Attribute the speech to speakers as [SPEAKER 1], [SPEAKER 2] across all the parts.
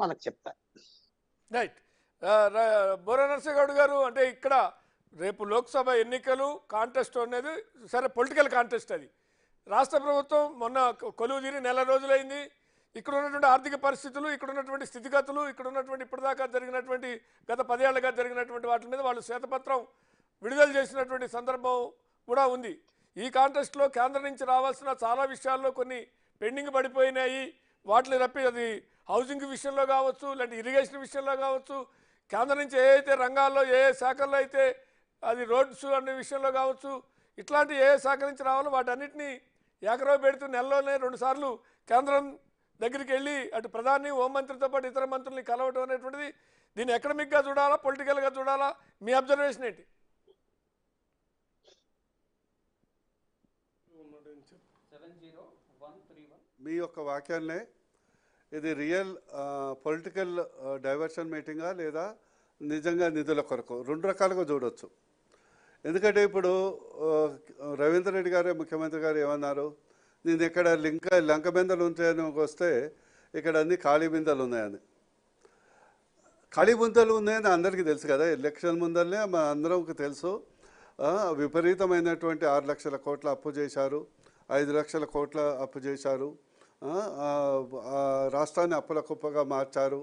[SPEAKER 1] మనకు చెప్తారు.
[SPEAKER 2] రైట్. బోరా నరసింహగౌడ్ గారు, అంటే ఇక్కడ రేపు లోక్సభ ఎన్నికలు కాంటెస్ట్ అనేది సరే పొలిటికల్ కాంటెస్ట్ అది. రాష్ట్ర ప్రభుత్వం మొన్న కొలువు తీరి నెల రోజులైంది. ఇక్కడ ఉన్నటువంటి ఆర్థిక పరిస్థితులు, ఇక్కడ ఉన్నటువంటి స్థితిగతులు, ఇక్కడ ఉన్నటువంటి ఇప్పటిదాకా జరిగినటువంటి గత 10 ఏళ్లుగా జరిగినటువంటి వాటి మీద వాళ్ళు శ్వేతపత్రం విడుదల చేసినటువంటి సందర్భం కూడా ఉంది. ఈ కాంటెస్ట్లో కేంద్రం నుంచి రావాల్సిన చాలా విషయాల్లో కొన్ని పెండింగ్ పడిపోయినాయి. వాటిని రప్పి అది హౌసింగ్ విషయంలో కావచ్చు, లేదంటే ఇరిగేషన్ విషయంలో కావచ్చు, కేంద్రం నుంచి ఏ అయితే రంగాల్లో ఏ శాఖల్లో అయితే అది రోడ్స్ అనే విషయంలో కావచ్చు, ఇట్లాంటి ఏ శాఖ నుంచి రావాలో వాటన్నిటినీ ఏకరవ పెడుతూ నెలలోనే 2 సార్లు కేంద్రం దగ్గరికి వెళ్ళి అటు ప్రధాని, హోంమంత్రితో పాటు ఇతర మంత్రుల్ని కలవటం అనేటువంటిది దీన్ని ఎకనమిక్గా చూడాలా, పొలిటికల్గా చూడాలా? మీ అబ్జర్వేషన్ ఏంటి?
[SPEAKER 3] మీ యొక్క వాక్యాన్నే ఇది రియల్ పొలిటికల్ డైవర్షన్ మీటింగా లేదా నిజంగా నిధుల కొరకు 2 రకాలుగా చూడవచ్చు. ఎందుకంటే ఇప్పుడు రవీంద్ర రెడ్డి గారు ముఖ్యమంత్రి గారు ఏమన్నారు, నేను ఇక్కడ లంక బిందెలు ఉంటాయని వస్తే ఇక్కడ అన్ని ఖాళీ బిందెలు ఉన్నాయని. ఖాళీ బిందెలు ఉన్నాయని అందరికీ తెలుసు కదా, ఎలక్షన్ ముందరనే అందరికి తెలుసు. విపరీతమైనటువంటి 6 లక్షల కోట్ల అప్పు చేశారు, 5 లక్షల కోట్ల అప్పు చేశారు, రాష్ట్రాన్ని అప్పుల కుప్పగా మార్చారు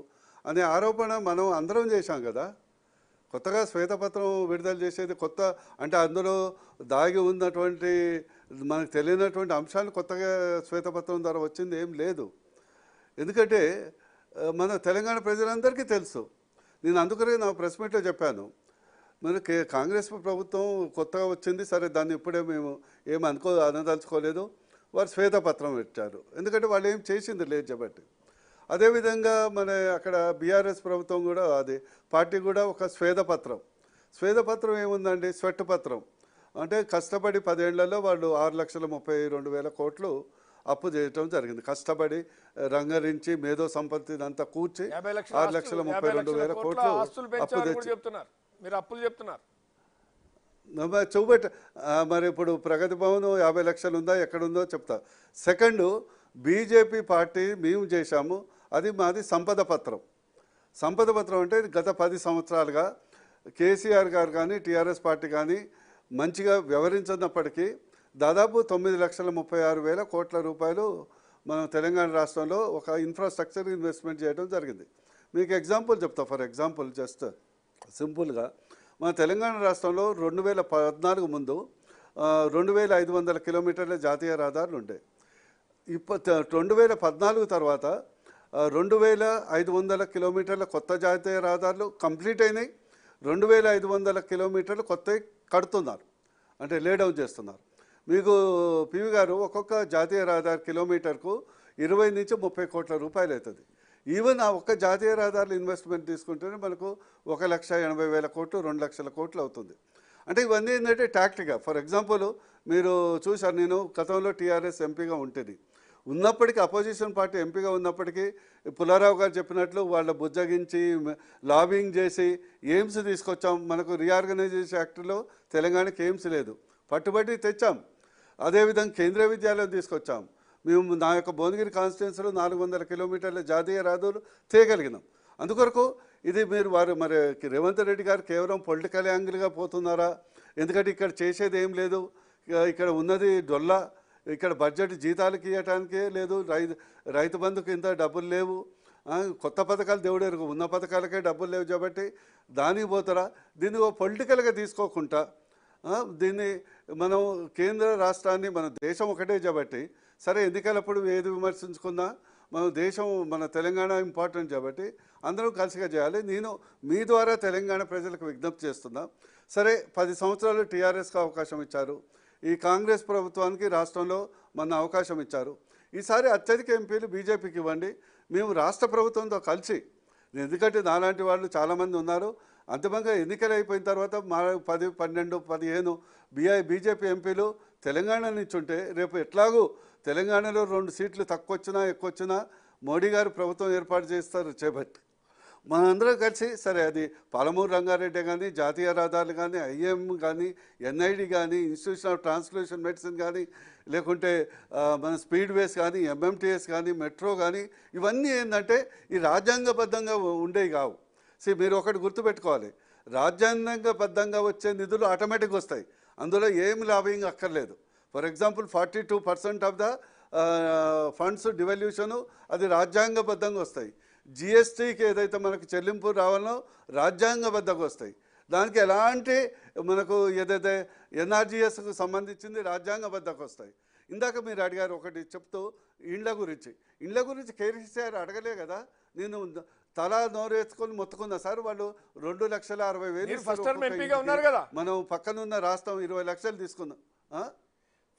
[SPEAKER 3] అనే ఆరోపణ మనం అందరం చేశాం కదా. కొత్తగా శ్వేతపత్రం విడుదల చేసేది కొత్త అంటే అందులో దాగి ఉన్నటువంటి మనకు తెలియనటువంటి అంశాలు కొత్తగా శ్వేతపత్రం ద్వారా వచ్చింది ఏం లేదు. ఎందుకంటే మన తెలంగాణ ప్రజలందరికీ తెలుసు. నేను అందుకనే నా ప్రెస్ మీట్లో చెప్పాను, మనకి కాంగ్రెస్ ప్రభుత్వం కొత్తగా వచ్చింది, సరే దాన్ని ఇప్పుడే మేము అనదలుచుకోలేదు. వారు శ్వేతపత్రం ఇచ్చారు, ఎందుకంటే వాళ్ళు ఏం చేసింది లేదు కాబట్టి. అదేవిధంగా మన అక్కడ బీఆర్ఎస్ ప్రభుత్వం కూడా అది పార్టీ కూడా ఒక శ్వేతపత్రం ఏముందండి, స్వెట్టపత్రం అంటే కష్టపడి 10 ఏళ్లలో వాళ్ళు 6,32,000 కోట్లు అప్పు చేయటం జరిగింది. కష్టపడి రంగరించి మేధో సంపత్తిని అంతా కూర్చి 6,32,000 కోట్లు అప్పు తెచ్చి
[SPEAKER 2] మీరు అప్పులు చెప్తున్నారు.
[SPEAKER 3] చూపెట్ట మరి ఇప్పుడు ప్రగతి భవన్ 50 లక్షలు ఉందా ఎక్కడుందో చెప్తా. సెకండ్, బీజేపీ పార్టీ మేము చేశాము, అది మాది సంపద పత్రం అంటే గత 10 సంవత్సరాలుగా కేసీఆర్ గారు కానీ టీఆర్ఎస్ పార్టీ కానీ మంచిగా వ్యవహరించినప్పటికీ దాదాపు 9,36,000 కోట్ల రూపాయలు మనం తెలంగాణ రాష్ట్రంలో ఒక ఇన్ఫ్రాస్ట్రక్చర్ ఇన్వెస్ట్మెంట్ చేయడం జరిగింది. మీకు ఎగ్జాంపుల్ చెప్తా. ఫర్ ఎగ్జాంపుల్ జస్ట్ సింపుల్గా మన తెలంగాణ రాష్ట్రంలో 2014 ముందు 2,500 కిలోమీటర్ల జాతీయ రహదారులు ఉండే. 2014 తర్వాత 2,500 కిలోమీటర్ల కొత్త జాతీయ రహదారులు కంప్లీట్ అయినాయి. 2,500 కిలోమీటర్లు కొత్తవి కడుతున్నారు, అంటే లేడౌన్ చేస్తున్నారు. మీకు పివి గారు ఒక్కొక్క జాతీయ రహదారి కిలోమీటర్కు 20 నుంచి 30 కోట్ల రూపాయలు అవుతుంది. ఈవెన్ ఆ ఒక్క జాతీయ రహదారులు ఇన్వెస్ట్మెంట్ తీసుకుంటేనే మనకు 1,80,000 కోట్లు 2 లక్షల కోట్లు అవుతుంది. అంటే ఇవన్నీ ఏంటంటే టాక్టిక్గా. ఫర్ ఎగ్జాంపుల్ మీరు చూశారు, నేను గతంలో టీఆర్ఎస్ ఎంపీగా ఉంటుంది. ఉన్నప్పటికీ అపోజిషన్ పార్టీ ఎంపీగా ఉన్నప్పటికీ పుల్లారావు గారు చెప్పినట్లు వాళ్ళ బుజ్జగించి లాబింగ్ చేసి ఎయిమ్స్ తీసుకొచ్చాం. మనకు రీఆర్గనైజేషన్ యాక్ట్లో తెలంగాణకి ఎయిమ్స్ లేదు, పట్టుబట్టి తెచ్చాం. అదేవిధంగా కేంద్రీయ విద్యాలయం తీసుకొచ్చాం. మేము నా యొక్క భువనగిరి కాన్స్టిట్యున్సీలో 400 కిలోమీటర్ల జాతీయ రహదారులు తీయగలిగినాం. అందుకొరకు ఇది వారు మరి రేవంత్ రెడ్డి గారు కేవలం పొలిటికల్ యాంగిల్గా పోతున్నారా? ఎందుకంటే ఇక్కడ చేసేది ఏం లేదు, ఇక్కడ ఉన్నది డొల్లా. ఇక్కడ బడ్జెట్ జీతాలకి ఇవ్వటానికే లేదు, రైతు బంధుకు ఇంత డబ్బులు లేవు, కొత్త పథకాలు దేవుడెరుగు, ఉన్న పథకాలకే డబ్బులు లేవు కాబట్టి దానికి పోతారా? దీన్ని పొలిటికల్గా తీసుకోకుండా దీన్ని మనం కేంద్ర రాష్ట్రాన్ని మన దేశం ఒకటే కాబట్టి సరే ఎన్నికలప్పుడు ఏది విమర్శించుకున్నా మన దేశం మన తెలంగాణ ఇంపార్టెంట్ కాబట్టి అందరం కలిసిగా చేయాలి. నేను మీ ద్వారా తెలంగాణ ప్రజలకు విజ్ఞప్తి చేస్తున్నా. సరే 10 సంవత్సరాలు టీఆర్ఎస్కి అవకాశం ఇచ్చారు, ఈ కాంగ్రెస్ ప్రభుత్వానికి రాష్ట్రంలో మన అవకాశం ఇచ్చారు. ఈసారి అత్యధిక ఎంపీలు బీజేపీకి ఇవ్వండి, మేము రాష్ట్ర ప్రభుత్వంతో కలిసి. ఎందుకంటే నాలాంటి వాళ్ళు చాలామంది ఉన్నారు. అంతిమంగా ఎన్నికలు అయిపోయిన తర్వాత మా 10, 12, 15 బీజేపీ ఎంపీలు తెలంగాణ నుంచి ఉంటే రేపు ఎట్లాగూ తెలంగాణలో 2 సీట్లు తక్కువ వచ్చినా ఎక్కువ వచ్చినా మోడీ గారు ప్రభుత్వం ఏర్పాటు చేస్తారు చేపట్టి. మనందరం కలిసి సరే అది పాలమూరు రంగారెడ్డి కానీ జాతీయ రహదారులు కానీ ఐఎం కానీ ఎన్ఐడి కానీ ఇన్స్టిట్యూషన్ ఆఫ్ ట్రాన్స్లేషన్ మెడిసిన్ కానీ లేకుంటే మన స్పీడ్ వేస్ కానీ ఎంఎంటీఎస్ కానీ మెట్రో కానీ ఇవన్నీ ఏంటంటే ఈ రాజ్యాంగబద్ధంగా ఉండేవి కావు. మీరు ఒకటి గుర్తుపెట్టుకోవాలి, రాజ్యాంగబద్ధంగా వచ్చే నిధులు ఆటోమేటిక్గా వస్తాయి, అందులో ఏం లాభం అక్కర్లేదు. For example 42% of the funds devolution అది రాజ్యాంగబద్ధంగా వస్తాయి. జిఎస్టీకి ఏదైతే మనకు చెల్లింపు రావాలో రాజ్యాంగబద్ధంగా వస్తాయి. దానికి ఎలాంటి మనకు ఏదైతే ఎన్ఆర్జీఎస్కు సంబంధించింది రాజ్యాంగబద్ధంగా వస్తాయి. ఇందాక మీరు అడిగారు ఒకటి చెప్తూ ఇండ్ల గురించి కేసీఆర్ అడగలే కదా, నేను తలా నోరేసుకొని మొత్తుకున్నా సార్. వాళ్ళు
[SPEAKER 2] 2,60,000
[SPEAKER 3] మనం పక్కనున్న రాష్ట్రం 20 లక్షలు తీసుకుందాం,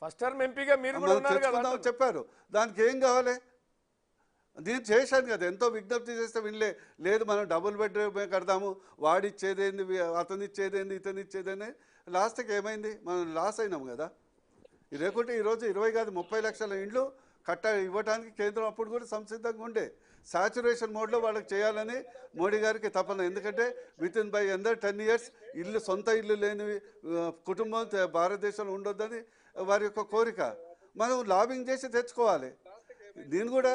[SPEAKER 2] ఫస్ట్ టర్మ్ ఎంపీగా మీరు కూడా ఉన్నారు కదా
[SPEAKER 3] చెప్పారు. దానికి ఏం కావాలి? నేను చేశాను కదా, ఎంతో విజ్ఞప్తి చేస్తే వినలే. లేదు మనం డబుల్ బెడ్రూమ్ కడదాము, వాడిచ్చేదేంది, అతను ఇచ్చేదేంది, ఇతను ఇచ్చేదేంది. లాస్ట్కి ఏమైంది? మనం లాస్ అయినాం కదా. లేకుంటే ఈరోజు 20 కాదు 30 లక్షల ఇండ్లు ఇవ్వడానికి కేంద్రం అప్పుడు కూడా సంసిద్ధంగా ఉండే. సాచురేషన్ మోడ్లో వాళ్ళకి చేయాలని మోడీ గారికి తపన. ఎందుకంటే వితిన్ బై 10 years సొంత ఇల్లు లేని కుటుంబం భారతదేశంలో ఉండొద్దని వారి యొక్క కోరిక. మనం లాబింగ్ చేసి తెచ్చుకోవాలి. దీని కూడా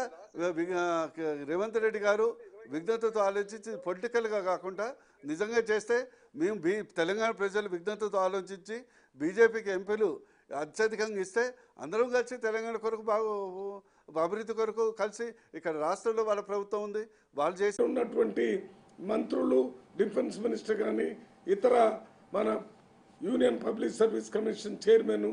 [SPEAKER 3] రేవంత్ రెడ్డి గారు విజ్ఞతతో ఆలోచించి పొలిటికల్గా కాకుండా నిజంగా చేస్తే మేము తెలంగాణ ప్రజలు విజ్ఞతతో ఆలోచించి బీజేపీకి ఎంపీలు అత్యధికంగా ఇస్తే అందరం కలిసి తెలంగాణ కొరకు అభివృద్ధి కొరకు కలిసి ఇక్కడ రాష్ట్రంలో వాళ్ళ ప్రభుత్వం ఉంది, వాళ్ళు చేసి
[SPEAKER 1] ఉన్నటువంటి మంత్రులు, డిఫెన్స్ మినిస్టర్ కానీ ఇతర మన union public service commission chairman